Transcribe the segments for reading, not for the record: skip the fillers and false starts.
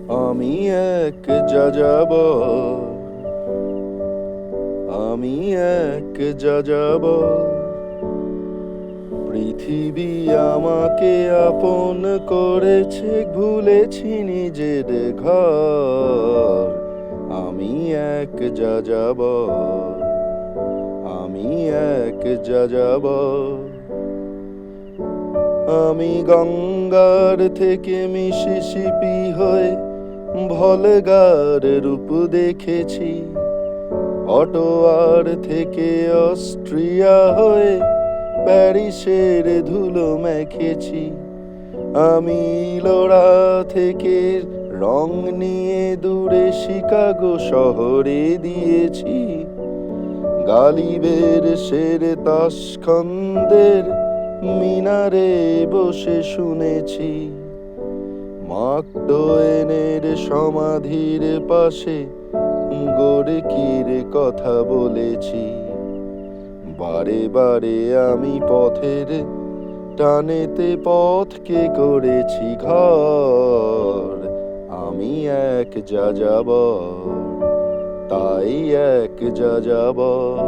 আমি এক যাযাবর, আমি এক যাযাবর। পৃথিবী আমাকে আপন করেছে, ভুলেছি নিজের ঘর। আমি এক যাযাবর, আমি এক যাযাবর। আমি গঙ্গার থেকে মিসিসিপি হয়ে ভলগার রূপ দেখেছি, অটোয়ার থেকে অস্ট্রিয়া হয়ে প্যারিসের ধুলো মেখেছি। আমি লোরা থেকে রং নিয়ে দূরে শিকাগো শহরে দিয়েছি। গালিবের শের তাশখন্দের মিনারে বসে শুনেছি। মার্ক টোয়েনের সমাধির পাশে গোর্কির কথা বলেছি। বারে বারে আমি পথের টানেতে পথকে করেছি ঘর। আমি এক যাযাবর, তাই এক যাযাবর।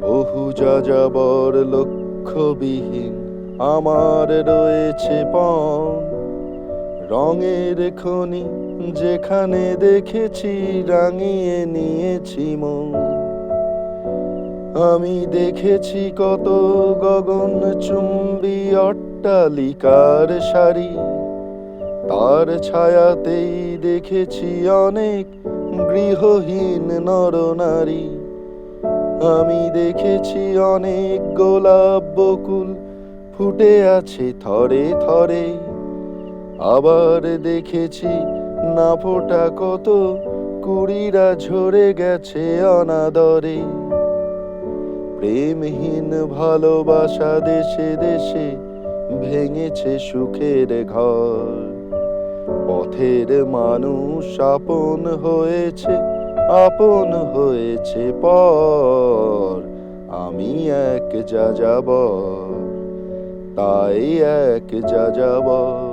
বহু যাযাবর লক্ষ্যবিহীন আমার রয়েছে পণ। রঙের খনি যেখানে দেখেছি, রাঙিয়ে নিয়েছি মন। আমি দেখেছি কত গগনচুম্বী অট্টালিকার সারি, তার ছায়াতেই দেখেছি অনেক গৃহহীন নরনারী। আমি দেখেছি অনেক গোলাপ বকুল ফুটে আছে থরে থরে, আবার দেখেছি না ফোটা কত কুড়িরা ঝরে গেছে অনাদরে। প্রেমহীন ভালোবাসা দেশে দেশে ভেঙেছে সুখের ঘর। পথের মানুষ আপন হয়েছে, আপন হয়েছে পর। আমি এক যাযাবর, তাই এক যাযাবর।